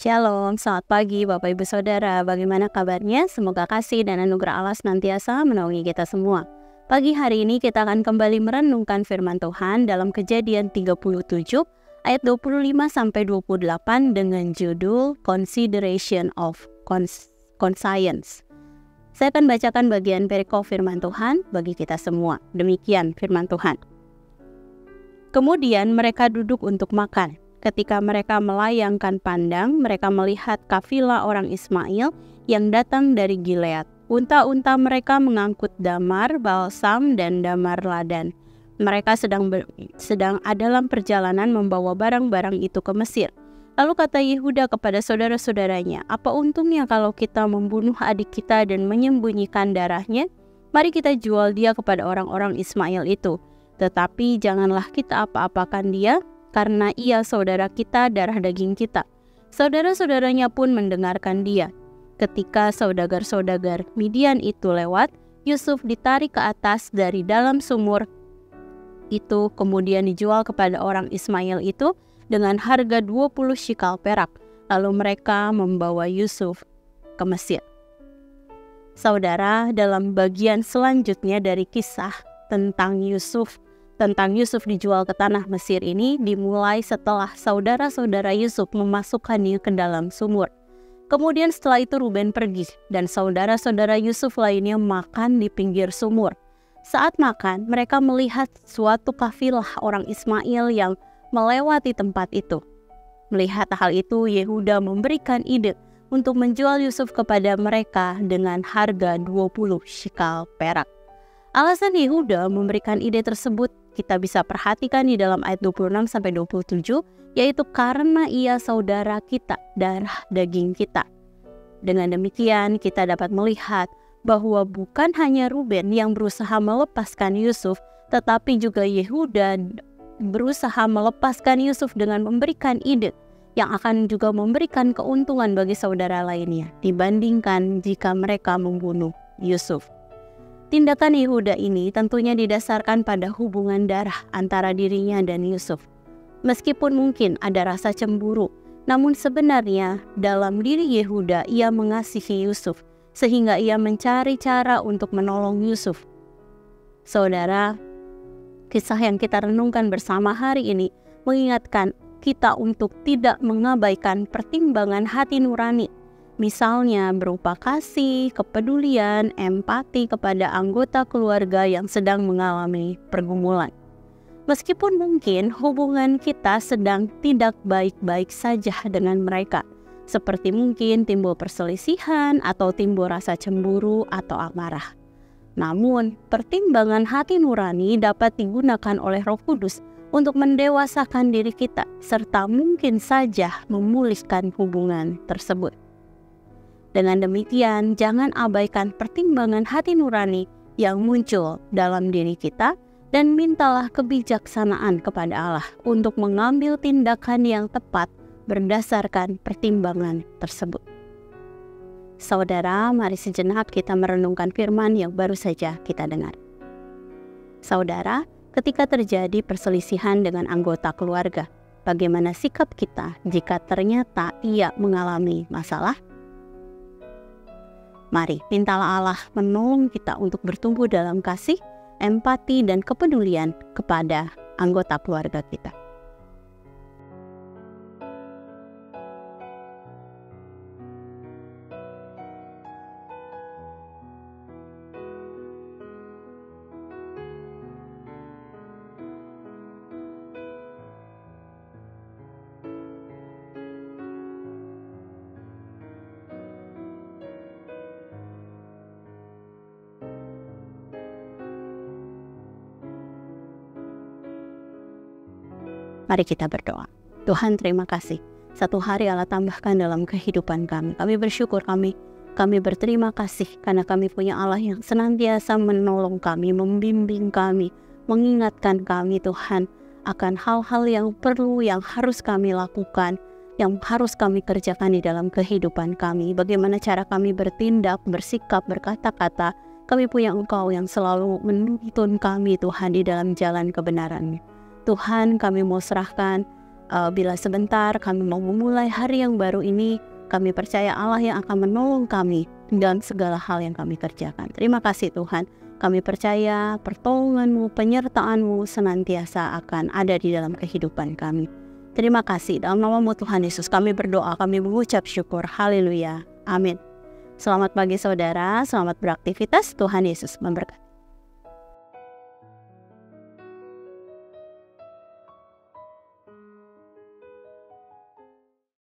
Shalom, selamat pagi Bapak Ibu Saudara. Bagaimana kabarnya? Semoga kasih dan anugerah Allah senantiasa menaungi kita semua. Pagi hari ini kita akan kembali merenungkan firman Tuhan dalam Kejadian 37 ayat 25-28 dengan judul Consideration of Conscience. Saya akan bacakan bagian perikop firman Tuhan bagi kita semua. Demikian firman Tuhan. Kemudian mereka duduk untuk makan. Ketika mereka melayangkan pandang, mereka melihat kafilah orang Ismail yang datang dari Gilead. Unta-unta mereka mengangkut damar, balsam, dan damar ladan. Mereka sedang dalam perjalanan membawa barang-barang itu ke Mesir. Lalu kata Yehuda kepada saudara-saudaranya, "Apa untungnya kalau kita membunuh adik kita dan menyembunyikan darahnya? Mari kita jual dia kepada orang-orang Ismail itu. Tetapi janganlah kita apa-apakan dia, karena ia saudara kita, darah daging kita." Saudara-saudaranya pun mendengarkan dia. Ketika saudagar-saudagar Midian itu lewat, Yusuf ditarik ke atas dari dalam sumur itu, kemudian dijual kepada orang Ismail itu dengan harga 20 shikal perak. Lalu mereka membawa Yusuf ke Mesir. Saudara, dalam bagian selanjutnya dari kisah tentang Yusuf dijual ke tanah Mesir ini dimulai setelah saudara-saudara Yusuf memasukkannya ke dalam sumur. Kemudian setelah itu Ruben pergi dan saudara-saudara Yusuf lainnya makan di pinggir sumur. Saat makan, mereka melihat suatu kafilah orang Ismail yang melewati tempat itu. Melihat hal itu, Yehuda memberikan ide untuk menjual Yusuf kepada mereka dengan harga 20 shikal perak. Alasan Yehuda memberikan ide tersebut kita bisa perhatikan di dalam ayat 26-27, yaitu karena ia saudara kita, darah daging kita. Dengan demikian kita dapat melihat bahwa bukan hanya Ruben yang berusaha melepaskan Yusuf, tetapi juga Yehuda berusaha melepaskan Yusuf dengan memberikan ide yang akan juga memberikan keuntungan bagi saudara lainnya dibandingkan jika mereka membunuh Yusuf. Tindakan Yehuda ini tentunya didasarkan pada hubungan darah antara dirinya dan Yusuf. Meskipun mungkin ada rasa cemburu, namun sebenarnya dalam diri Yehuda ia mengasihi Yusuf, sehingga ia mencari cara untuk menolong Yusuf. Saudara, kisah yang kita renungkan bersama hari ini mengingatkan kita untuk tidak mengabaikan pertimbangan hati nurani. Misalnya berupa kasih, kepedulian, empati kepada anggota keluarga yang sedang mengalami pergumulan. Meskipun mungkin hubungan kita sedang tidak baik-baik saja dengan mereka, seperti mungkin timbul perselisihan atau timbul rasa cemburu atau amarah. Namun, pertimbangan hati nurani dapat digunakan oleh Roh Kudus untuk mendewasakan diri kita, serta mungkin saja memulihkan hubungan tersebut. Dengan demikian, jangan abaikan pertimbangan hati nurani yang muncul dalam diri kita dan mintalah kebijaksanaan kepada Allah untuk mengambil tindakan yang tepat berdasarkan pertimbangan tersebut. Saudara, mari sejenak kita merenungkan firman yang baru saja kita dengar. Saudara, ketika terjadi perselisihan dengan anggota keluarga, bagaimana sikap kita jika ternyata ia mengalami masalah? Mari, mintalah Allah menolong kita untuk bertumbuh dalam kasih, empati, dan kepedulian kepada anggota keluarga kita. Mari kita berdoa. Tuhan, terima kasih. Satu hari Allah tambahkan dalam kehidupan kami. Kami bersyukur, kami berterima kasih karena kami punya Allah yang senantiasa menolong kami, membimbing kami, mengingatkan kami Tuhan akan hal-hal yang perlu, yang harus kami lakukan, yang harus kami kerjakan di dalam kehidupan kami. Bagaimana cara kami bertindak, bersikap, berkata-kata. Kami punya Engkau yang selalu menuntun kami Tuhan di dalam jalan kebenaran. Tuhan, kami mau serahkan bila sebentar kami mau memulai hari yang baru ini, kami percaya Allah yang akan menolong kami dalam segala hal yang kami kerjakan. Terima kasih Tuhan. Kami percaya pertolongan-Mu, penyertaan-Mu senantiasa akan ada di dalam kehidupan kami. Terima kasih. Dalam nama-Mu Tuhan Yesus kami berdoa, kami mengucap syukur. Haleluya. Amin. Selamat pagi saudara, selamat beraktivitas. Tuhan Yesus memberkati.